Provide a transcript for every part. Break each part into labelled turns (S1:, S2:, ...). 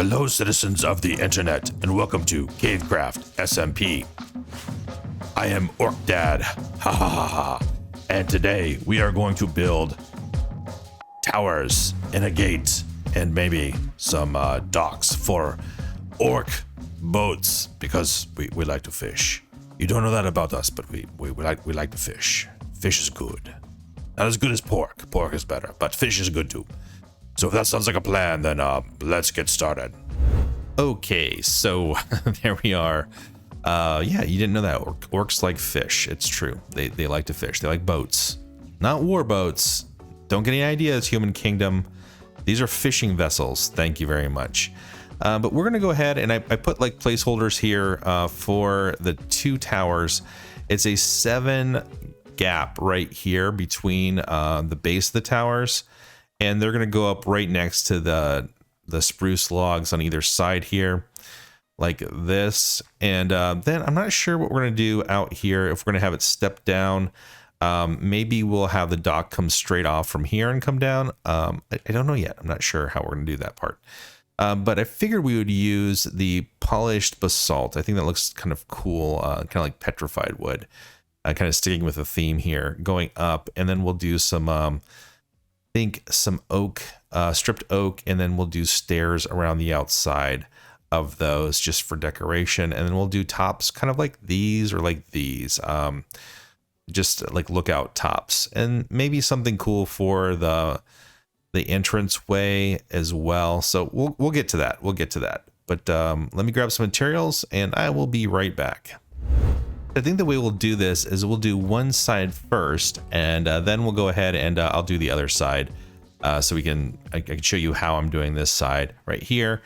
S1: Hello, citizens of the internet, and welcome to CaveCraft SMP. I am Orc Dad, ha ha ha ha, and today we are going to build towers and a gate and maybe some docks for orc boats because we like to fish. You don't know that about us, but we like to fish. Fish is good. Not as good as pork. Pork is better, but fish is good too. So if that sounds like a plan, then let's get started. Okay, so there we are. Yeah, you didn't know that. Orcs like fish. It's true. They like to fish. They like boats. Not war boats. Don't get any ideas, Human Kingdom. These are fishing vessels. Thank you very much. But we're going to go ahead and I put like placeholders here for the two towers. It's a 7 gap right here between the base of the towers. And they're going to go up right next to the spruce logs on either side here, like this. And then I'm not sure what we're going to do out here. If we're going to have it step down, maybe we'll have the dock come straight off from here and come down. I don't know yet. I'm not sure how we're going to do that part. But I figured we would use the polished basalt. I think that looks kind of cool, kind of like petrified wood, kind of sticking with the theme here, going up. And then we'll do some... think some oak, stripped oak, and then we'll do stairs around the outside of those just for decoration. And then we'll do tops kind of like these or like these, just like lookout tops, and maybe something cool for the entrance way as well. So we'll get to that. We'll get to that. But let me grab some materials and I will be right back. I think the way we'll do this is we'll do one side first, and then we'll go ahead and I'll do the other side, so I can show you how I'm doing this side right here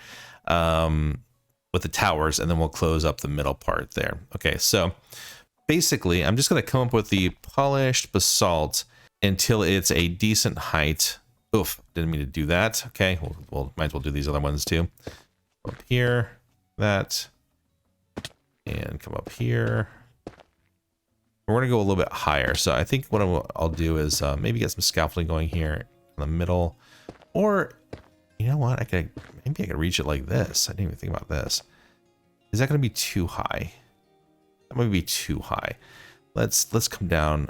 S1: with the towers, and then we'll close up the middle part there. Okay, so basically I'm just going to come up with the polished basalt until it's a decent height. Oof, didn't mean to do that. Okay, we'll might as well do these other ones too. Up here, that, and come up here. We're going to go a little bit higher. So I think what I'll do is maybe get some scaffolding going here in the middle. Or, you know what? Maybe I could reach it like this. I didn't even think about this. Is that going to be too high? That might be too high. Let's come down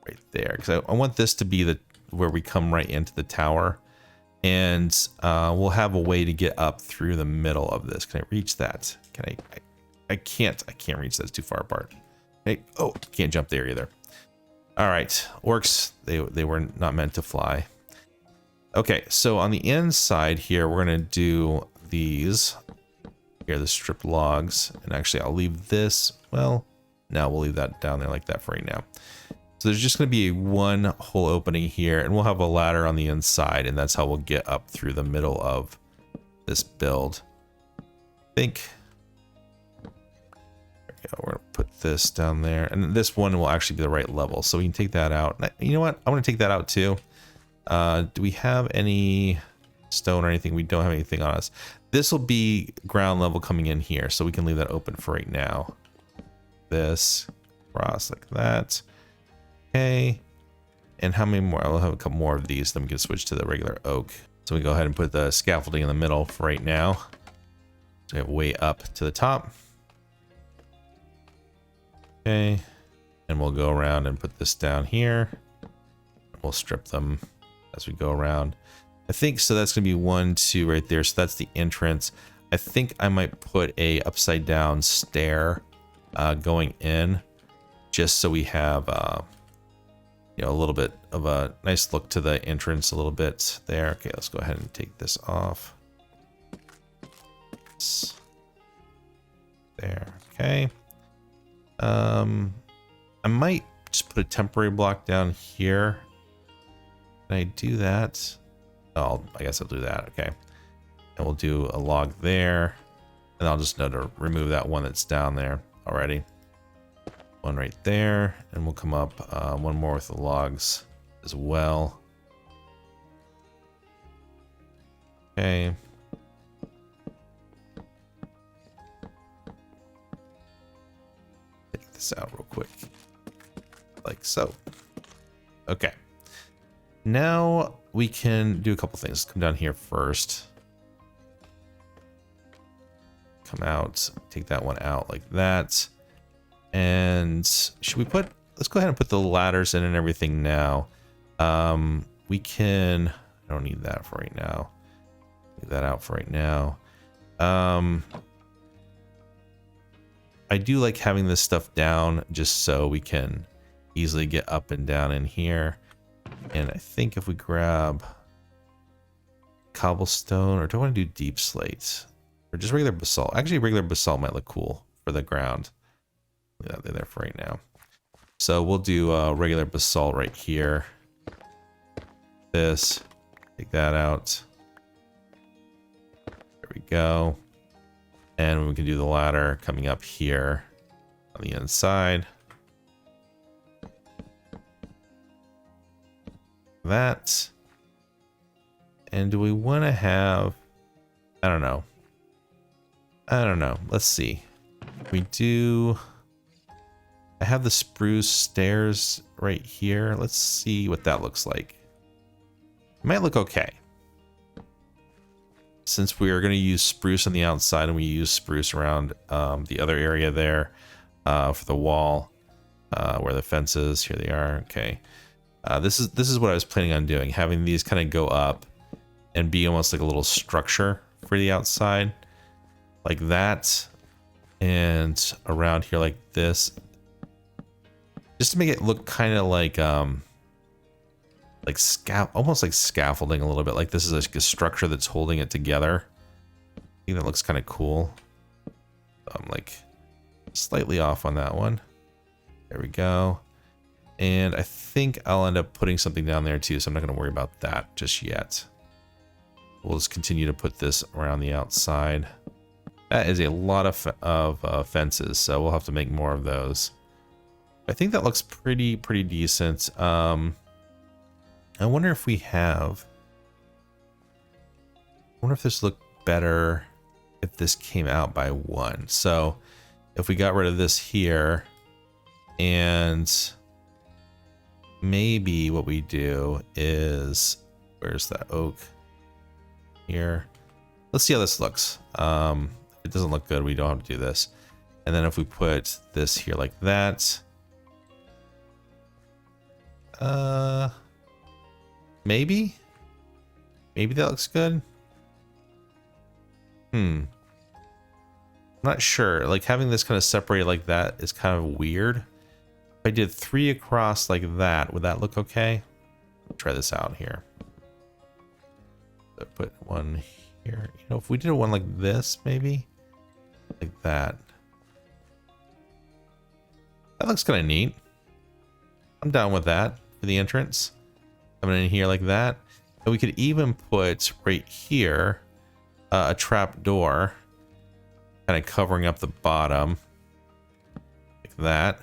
S1: right there, because I want this to be where we come right into the tower. And we'll have a way to get up through the middle of this. Can I reach that? Can I can't reach that. It's too far apart. Hey, oh, can't jump there either. All right, orcs, they were not meant to fly. Okay, so on the inside here, we're gonna do these. Here, the stripped logs, and actually I'll leave this, well, now we'll leave that down there like that for right now. So there's just gonna be one hole opening here, and we'll have a ladder on the inside, and that's how we'll get up through the middle of this build. I think... we're gonna put this down there, and this one will actually be the right level, so we can take that out. You know what, I want to take that out too. Do we have any stone or anything? We don't have anything on us. This will be ground level coming in here, so we can leave that open for right now. This cross like that. Okay, and how many more? I'll have a couple more of these, then we can switch to the regular oak. So we go ahead and put the scaffolding in the middle for right now, so we have way up to the top. Okay, and we'll go around and put this down here. We'll strip them as we go around. I think so. That's gonna be 1, 2 right there. So that's the entrance. I think I might put a upside down stair going in, just so we have you know, a little bit of a nice look to the entrance a little bit there. Okay, let's go ahead and take this off. There. Okay. I might just put a temporary block down here. Can I do that? Oh, I guess I'll do that. Okay. And we'll do a log there. And I'll just know to remove that one that's down there already. One right there. And we'll come up one more with the logs as well. Okay. This out real quick, like so. Okay, now we can do a couple things. Come down here first. come out, take that one out like that. And should we put, let's go ahead and put the ladders in and everything now. We can, I don't need that for right now. Leave that out for right now. I do like having this stuff down just so we can easily get up and down in here. And I think if we grab cobblestone, or do I want to do deep slate? Or just regular basalt? Actually, regular basalt might look cool for the ground. Leave that there for right now. So we'll do regular basalt right here. This, take that out. There we go. And we can do the ladder coming up here on the inside. That. And do we want to have, I don't know. Let's see. We do, I have the spruce stairs right here. Let's see what that looks like. It might look okay. Since we are going to use spruce on the outside and we use spruce around the other area there for the wall where the fence is. Here they are. Okay. This is what I was planning on doing. Having these kind of go up and be almost like a little structure for the outside. Like that. And around here like this. Just to make it look kind of like almost like scaffolding a little bit. Like this is a structure that's holding it together. I think that looks kind of cool. I'm like slightly off on that one. There we go. And I think I'll end up putting something down there too, so I'm not going to worry about that just yet. We'll just continue to put this around the outside. That is a lot of fences, so we'll have to make more of those. I think that looks pretty decent. I wonder if we have, I wonder if this looked better if this came out by one. So if we got rid of this here, and maybe what we do is, where's that oak? Here. Let's see how this looks. If it doesn't look good, we don't have to do this. And then if we put this here like that, maybe that looks good. I'm not sure. Like having this kind of separated like that is kind of weird. If I did 3 across like that, would that look okay? Let's try this out here. So put one here. You know, if we did one like this, maybe like that. That looks kind of neat. I'm down with that for the entrance. Coming in here like that. And we could even put right here a trap door, kind of covering up the bottom like that.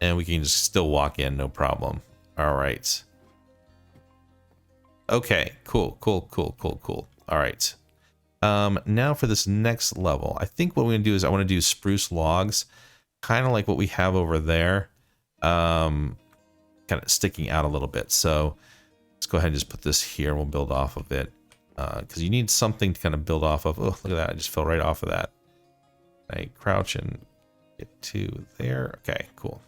S1: And we can just still walk in, no problem. All right. Okay, cool. All right. Now for this next level, I think what we're gonna do is I want to do spruce logs, kind of like what we have over there, kind of sticking out a little bit. So let's go ahead and just put this here. We'll build off of it because you need something to kind of build off of. Oh, look at that! I just fell right off of that. I crouch and get to there. Okay, cool.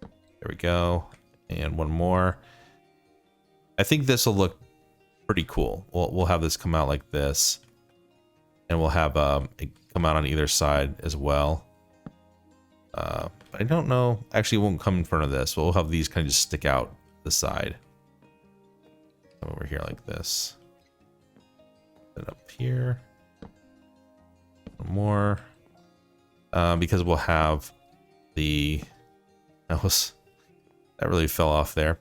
S1: There we go. And one more. I think this will look pretty cool. We'll have this come out like this, and we'll have it come out on either side as well. I don't know. Actually, it won't come in front of this. We'll have these kind of just stick out the side. Over here like this. Then up here. One more. Because we'll have the... That really fell off there.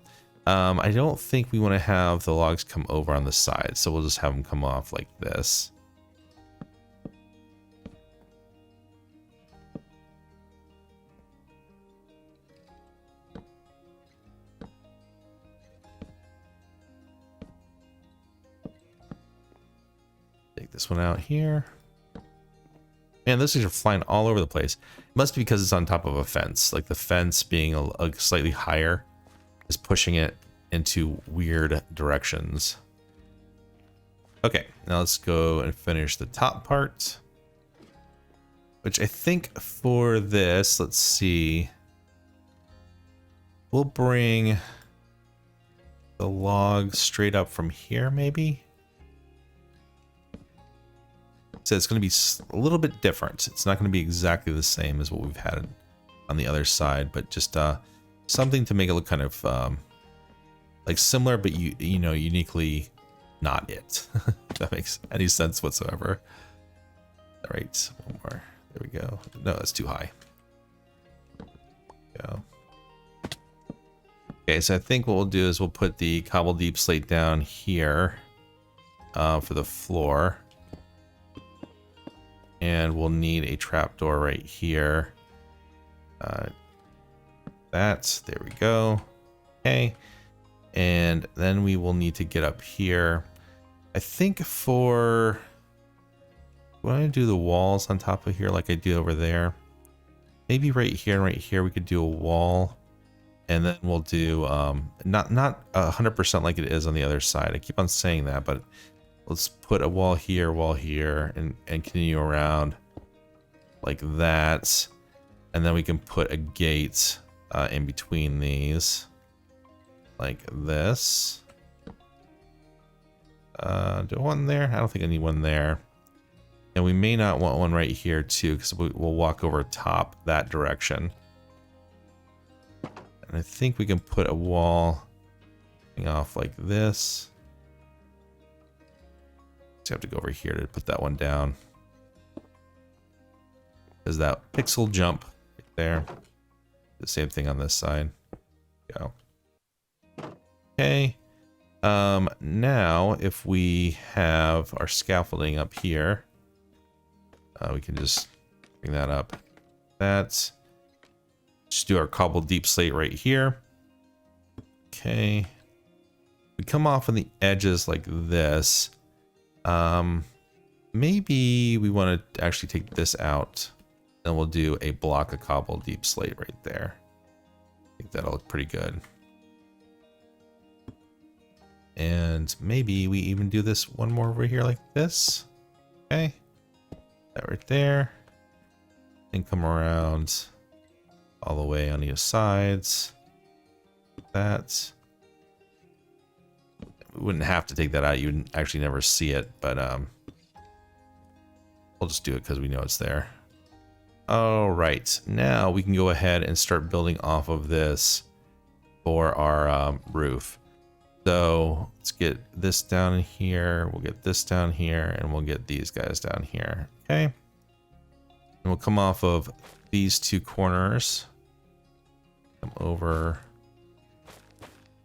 S1: I don't think we want to have the logs come over on the side, so we'll just have them come off like this. Take this one out here. Man, those things are flying all over the place. It must be because it's on top of a fence. Like the fence being a slightly higher is pushing it into weird directions.
S2: Okay, now let's go and finish the top part. Which I think for this, let's see. We'll bring the log straight up from here, maybe? So it's going to be a little bit different. It's not going to be exactly the same as what we've had on the other side, but just something to make it look kind of like similar, but you know, uniquely not it. If that makes any sense whatsoever. All right, one more. There we go. No, that's too high. Go. Okay, so I think what we'll do is we'll put the cobble deep slate down here for the floor. And we'll need a trapdoor right here. There we go. Okay. And then we will need to get up here. I think for... when I do the walls on top of here like I do over there, maybe right here and right here we could do a wall. And then we'll do, not 100% like it is on the other side. I keep on saying that, but let's put a wall here, and continue around like that. And then we can put a gate in between these, like this. Do I want one there? I don't think I need one there. And we may not want one right here too, because we'll walk over top that direction. And I think we can put a wall off like this. So I have to go over here to put that one down. There's that pixel jump right there. The same thing on this side. Go. Okay. Now if we have our scaffolding up here, we can just bring that up. That's just do our cobble deep slate right here. Okay. We come off on the edges like this. Maybe we want to actually take this out. Then we'll do a block of cobble deep slate right there. I think that'll look pretty good. And maybe we even do this one more over here like this. Okay. That right there. And come around all the way on either sides. That. We wouldn't have to take that out. You wouldn't actually never see it, but we'll just do it because we know it's there. All right, now we can go ahead and start building off of this for our roof. So let's get this down here. We'll get this down here, and we'll get these guys down here. Okay. And we'll come off of these two corners. Come over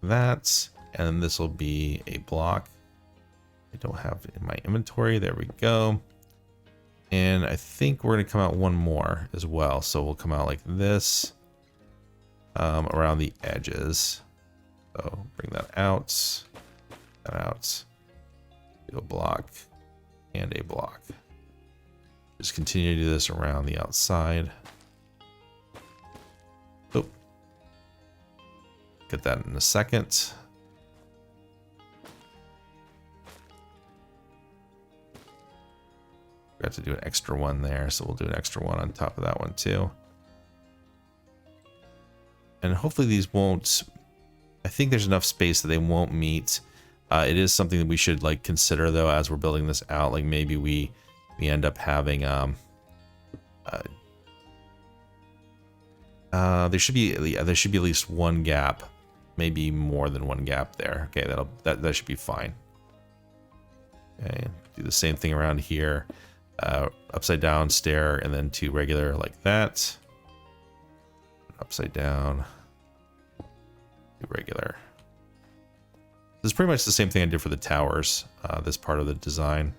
S2: that, and this will be a block. I don't have it in my inventory. There we go. And I think we're going to come out one more as well. So we'll come out like this around the edges. So bring that out, do a block and a block. Just continue to do this around the outside. Oh, get that in a second. Got to do an extra one there, so we'll do an extra one on top of that one too. And hopefully these won't, I think there's enough space that they won't meet. It is something that we should like consider though as we're building this out. Like maybe we end up having there should be at least one gap, maybe more than one gap there. Okay, that should be fine. Okay, do the same thing around here. Upside down stair and then two regular like that. Upside down, two regular. This is pretty much the same thing I did for the towers. This part of the design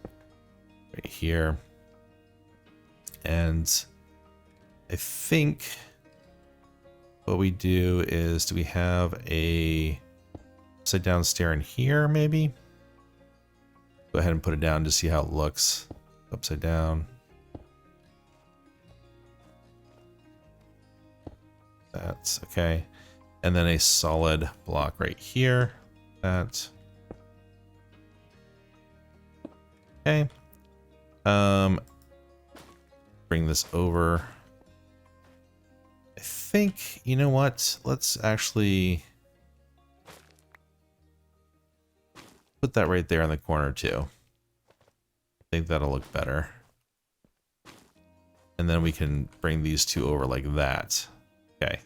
S2: right here. And I think what we do is, do we have a upside down stair in here maybe? Go ahead and put it down to see how it looks. Upside down. That's okay. And then a solid block right here. That. Okay. Bring this over. I think, you know what? Let's actually put that right there in the corner too. I think that'll look better. And then we can bring these two over like that. Okay.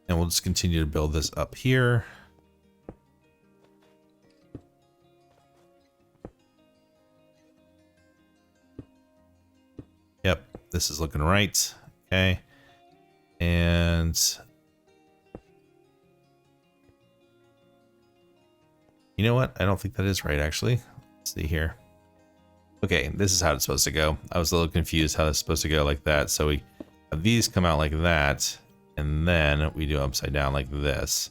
S2: And we'll just continue to build this up here. Yep, this is looking right. Okay. And you know what? I don't think that is right, actually. Let's see here. Okay, this is how it's supposed to go. I was a little confused how it's supposed to go like that. So we have these come out like that, and then we do upside down like this.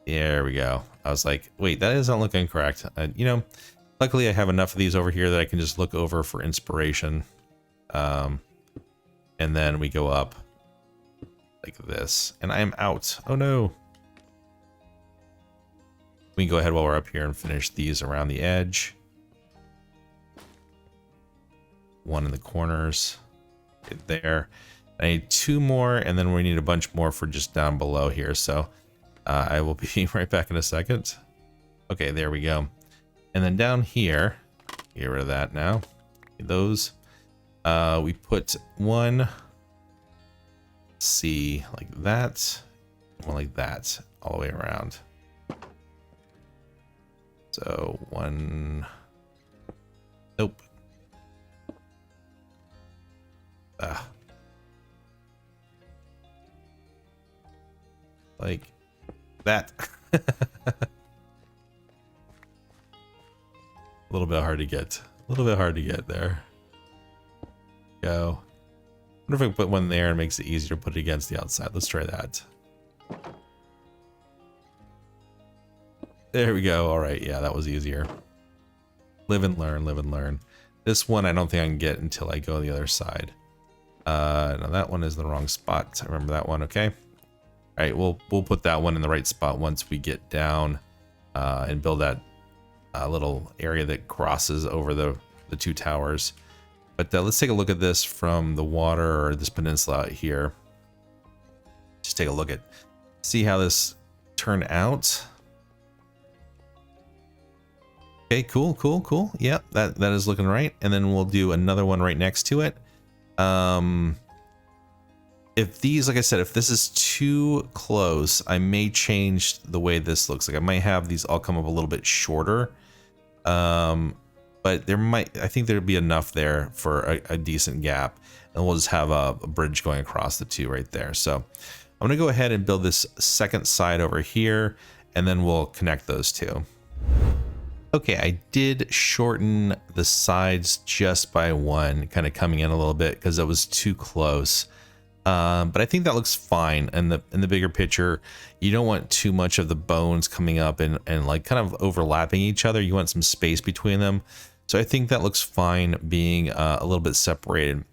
S2: There we go. I was like, wait, that doesn't look incorrect. You know, luckily I have enough of these over here that I can just look over for inspiration. And then we go up like this, and I am out. Oh no. We can go ahead while we're up here and finish these around the edge. One in the corners. Right there. I need two more, and then we need a bunch more for just down below here. So I will be right back in a second. Okay, there we go. And then down here, get rid of that now. Those. We put one, let's see, like that, one like that, all the way around. So one, nope. Like that. A little bit hard to get. A little bit hard to get there. Go. I wonder if I put one there and makes it easier to put it against the outside. Let's try that. There we go. All right. Yeah, that was easier. Live and learn, live and learn. This one I don't think I can get until I go on the other side. No, that one is the wrong spot. I remember that one. Okay. All right. We'll put that one in the right spot once we get down and build that little area that crosses over the two towers. But let's take a look at this from the water, or this peninsula out here. Just take a look at, see how this turned out. Okay, cool, cool, cool. Yep, that is looking right. And then we'll do another one right next to it. If these, like I said, if this is too close, I may change the way this looks. Like I might have these all come up a little bit shorter. But there might, I think there'd be enough there for a decent gap, and we'll just have a bridge going across the two right there. So I'm gonna go ahead and build this second side over here, and then we'll connect those two. Okay, I did shorten the sides just by one, kind of coming in a little bit because it was too close. But I think that looks fine in the bigger picture. You don't want too much of the bones coming up and like kind of overlapping each other. You want some space between them. So I think that looks fine being a little bit separated.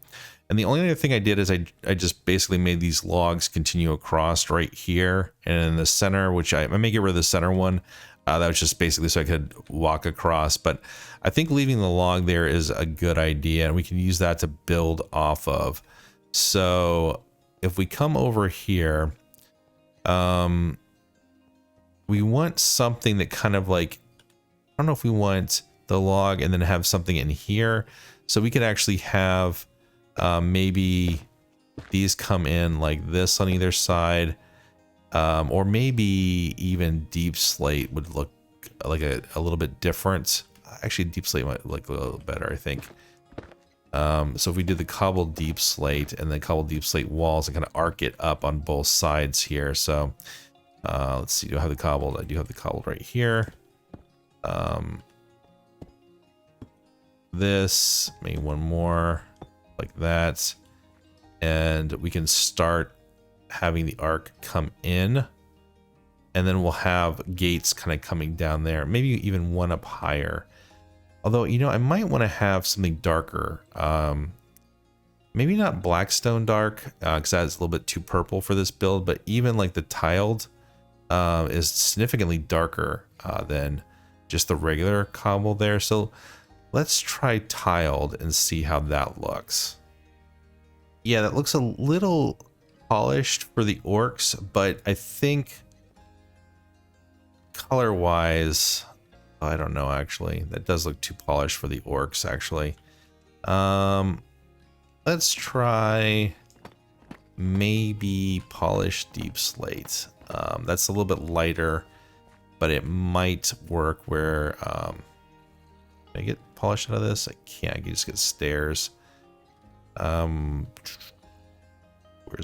S2: And the only other thing I did is I just basically made these logs continue across right here and in the center, which I may get rid of the center one. That was just basically so I could walk across, but I think leaving the log there is a good idea, and we can use that to build off of. So if we come over here, we want something that kind of like, I don't know if we want the log and then have something in here. So we could actually have maybe these come in like this on either side. Or maybe even deep slate would look like a little bit different. Actually, deep slate might look a little better, I think. So if we did the cobbled deep slate and then cobbled deep slate walls and kind of arc it up on both sides here. So let's see, do I have the cobbled? I do have the cobbled right here. This, maybe one more like that. And we can start having the arc come in, and then we'll have gates kind of coming down there, maybe even one up higher. Although, you know, I might want to have something darker. Maybe not Blackstone dark, because that's a little bit too purple for this build, but even like the tiled is significantly darker than just the regular cobble there. So Let's try tiled and see how that looks. Yeah, that looks a little polished for the orcs, but I think color-wise, I don't know actually. That does look too polished for the orcs actually. Let's try maybe polished deep slate. That's a little bit lighter, but it might work where can I get polished out of this? I can't. I can just get stairs. Where's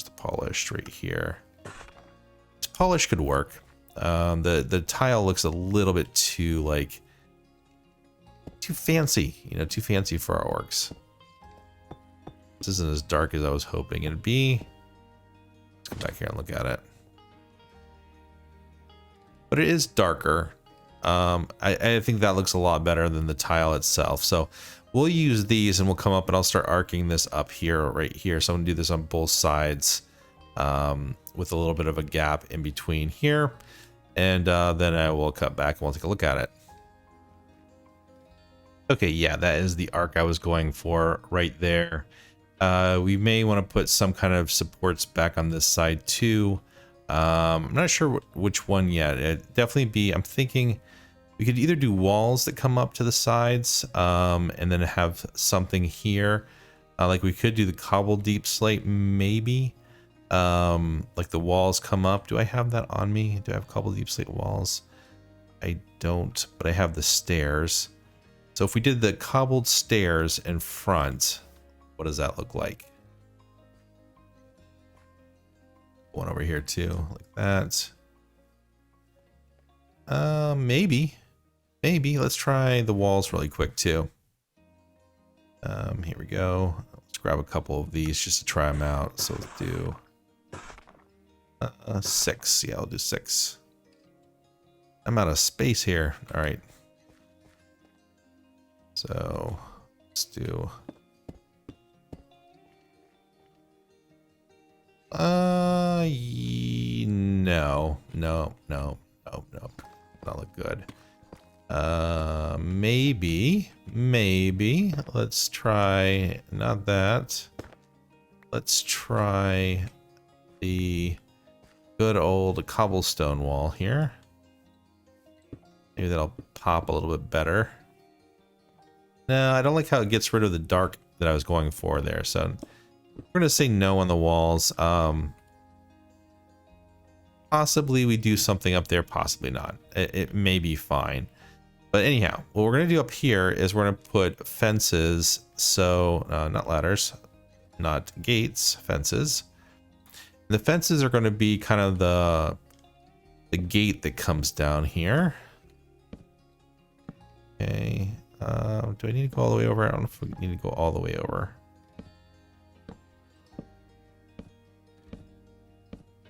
S2: the polished? Right here. This polish could work. The tile looks a little bit too like too fancy, you know, too fancy for our orcs. This isn't as dark as I was hoping it'd be. Let's come back here and look at it. But it is darker. I think that looks a lot better than the tile itself. So we'll use these and we'll come up and I'll start arcing this up here, right here. So I'm gonna do this on both sides with a little bit of a gap in between here. And then I will cut back and we'll take a look at it. Okay, yeah, that is the arc I was going for right there. We may want to put some kind of supports back on this side too. I'm not sure which one yet. It'd definitely be, I'm thinking we could either do walls that come up to the sides and then have something here. Like we could do the cobble deep slate maybe. Like the walls come up. Do I have that on me? Do I have cobble deep slate walls? I don't, but I have the stairs. So if we did the cobbled stairs in front, what does that look like? One over here too, like that. Maybe. Let's try the walls really quick too. Here we go. Let's grab a couple of these just to try them out. So let's do 6. Yeah, I'll do 6. I'm out of space here. All right. So let's do no, not look good. Maybe let's try not that. Let's try the good old cobblestone wall here. Maybe that'll pop a little bit better. No, I don't like how it gets rid of the dark that I was going for there. So we're gonna say no on the walls. Possibly we do something up there, possibly not. It may be fine. But anyhow, what we're gonna do up here is we're gonna put fences. So not ladders, not gates, fences. And the fences are gonna be kind of the gate that comes down here. Okay. Do I need to go all the way over? I don't know if we need to go all the way over.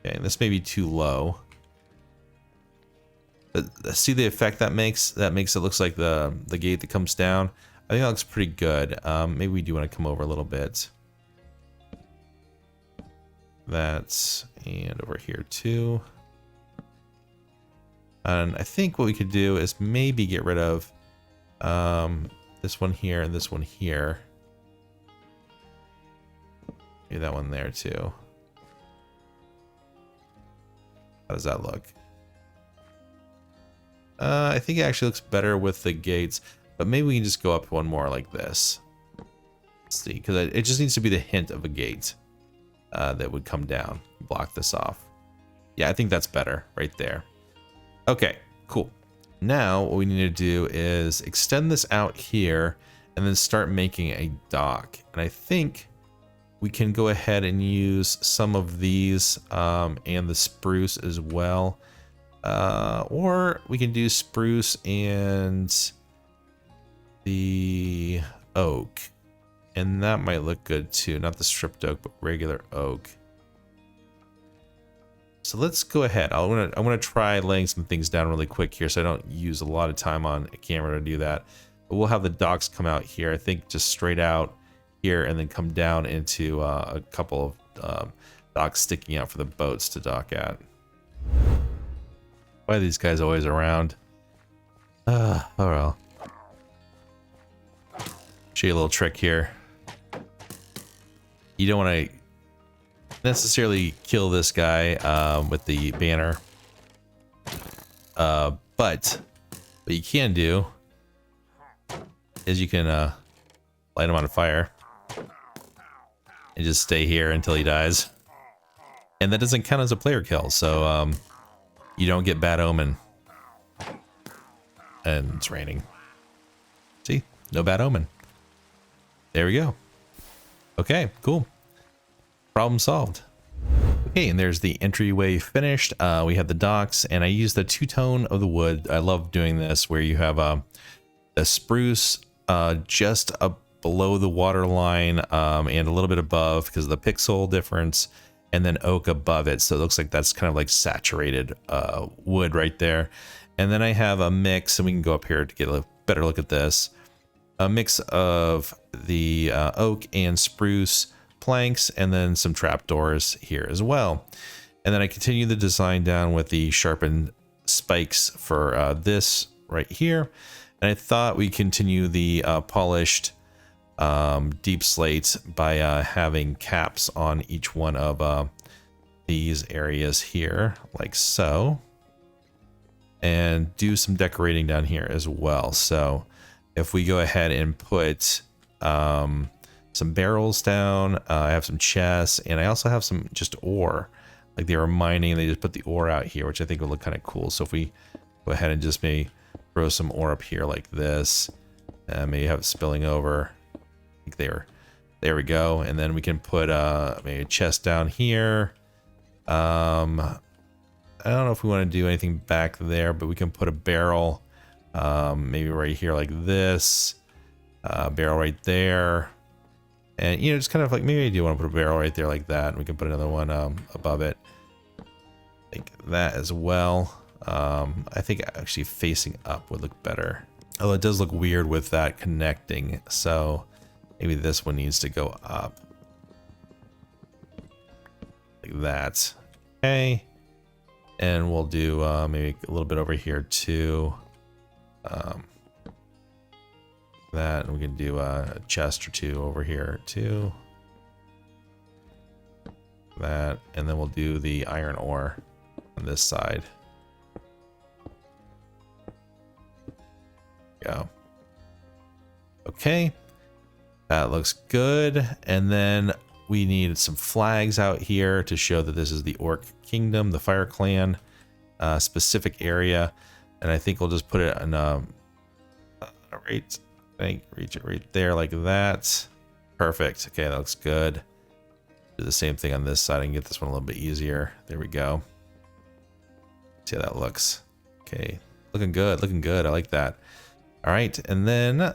S2: Okay, this may be too low. But see the effect that makes? That makes it looks like the gate that comes down. I think that looks pretty good. Maybe we do want to come over a little bit. That's, and over here too. And I think what we could do is maybe get rid of this one here and this one here. Maybe that one there too. How does that look? I think it actually looks better with the gates, but maybe we can just go up one more like this. Let's see, because it just needs to be the hint of a gate that would come down, block this off. Yeah, I think that's better right there. Okay, cool. Now what we need to do is extend this out here and then start making a dock. And I think we can go ahead and use some of these and the spruce as well. Or we can do spruce and the oak. And that might look good too. Not the stripped oak, but regular oak. So let's go ahead. I'm gonna try laying some things down really quick here so I don't use a lot of time on a camera to do that. But we'll have the docks come out here. I think just straight out here and then come down into a couple of docks sticking out for the boats to dock at. Why are these guys always around? Oh well. show you a little trick here. You don't want to necessarily kill this guy with the banner. But what you can do is you can light him on fire and just stay here until he dies. And that doesn't count as a player kill, so you don't get bad omen. And it's raining. See? No bad omen. There we go. Okay, cool. Problem solved. Okay, and there's the entryway finished. We have the docks, and I use the two-tone of the wood. I love doing this, where you have the spruce just up below the water line and a little bit above because of the pixel difference, and then oak above it. So it looks like that's kind of like saturated wood right there. And then I have a mix, and we can go up here to get a better look at this. A mix of the oak and spruce planks, and then some trapdoors here as well. And then I continue the design down with the sharpened spikes for this right here. And I thought we continue the polished deep slates by having caps on each one of these areas here, like so. And do some decorating down here as well. So if we go ahead and put some barrels down, I have some chests, and I also have some just ore. Like they were mining, and they just put the ore out here, which I think would look kind of cool. So if we go ahead and just maybe throw some ore up here like this, maybe have it spilling over. I think there we go. And then we can put maybe a chest down here. I don't know if we want to do anything back there, but we can put a barrel maybe right here like this, barrel right there. And, you know, just kind of like, maybe I do want to put a barrel right there like that. And we can put another one above it. Like that as well. I think actually facing up would look better. Although it does look weird with that connecting. So maybe this one needs to go up. Like that. Okay. And we'll do maybe a little bit over here too. That, and we can do a chest or two over here too. That, and then we'll do the iron ore on this side. Go. Okay, that looks good. And then we need some flags out here to show that this is the Orc Kingdom, the Fire Clan specific area. And I think we'll just put it on reach it right there like that. Perfect. Okay, that looks good. Do the same thing on this side and get this one a little bit easier. There we go. See how that looks. Okay, looking good, looking good. I like that. All right, and then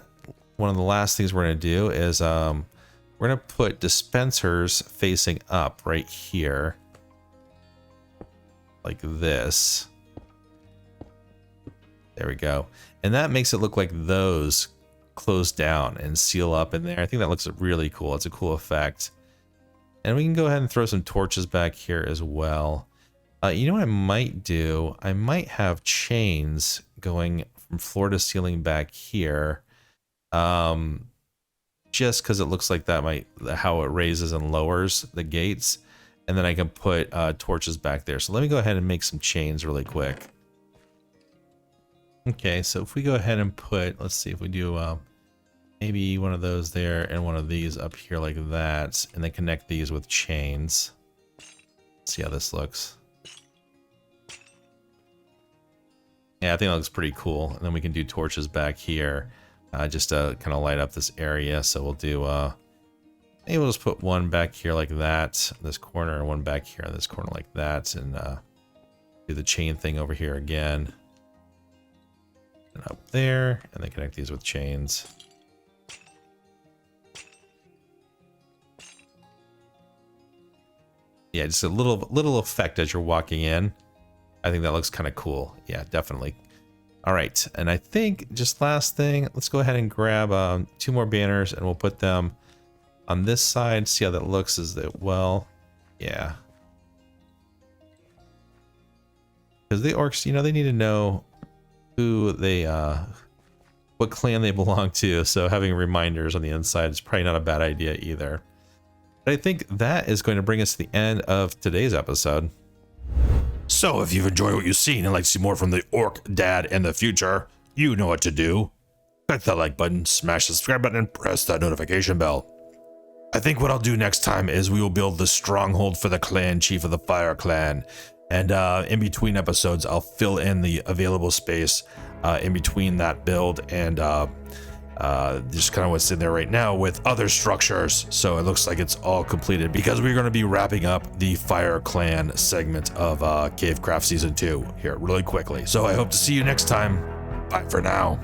S2: one of the last things we're going to do is we're going to put dispensers facing up right here like this. There we go. And that makes it look like those close down and seal up in there. I think that looks really cool. It's a cool effect. And we can go ahead and throw some torches back here as well. You know what I might do? I might have chains going from floor to ceiling back here. Just because it looks like that might, how it raises and lowers the gates. And then I can put torches back there. So let me go ahead and make some chains really quick. Okay, so if we go ahead and put, let's see if we do maybe one of those there and one of these up here like that, and then connect these with chains. See how this looks. Yeah, I think that looks pretty cool. And then we can do torches back here just to kind of light up this area. So we'll do, maybe we'll just put one back here like that, this corner, and one back here in this corner like that, and do the chain thing over here again. And up there, and then connect these with chains. Yeah, just a little effect as you're walking in. I think that looks kind of cool. Yeah, definitely. All right, and I think just last thing, let's go ahead and grab 2 more banners, and we'll put them on this side. See how that looks. Is that, well, yeah. Because the orcs, you know, they need to know who they what clan they belong to. So having reminders on the inside is probably not a bad idea either. But I think that is going to bring us to the end of today's episode.
S1: So if you've enjoyed what you've seen and like to see more from the Orc Dad in the future, you know what to do. Click that like button, smash the subscribe button, and press that notification bell. I think what I'll do next time is we will build the stronghold for the clan chief of the Fire Clan. And in between episodes, I'll fill in the available space in between that build and just kind of what's in there right now with other structures. So it looks like it's all completed because we're going to be wrapping up the Fire Clan segment of CaveCraft Season 2 here really quickly. So I hope to see you next time. Bye for now.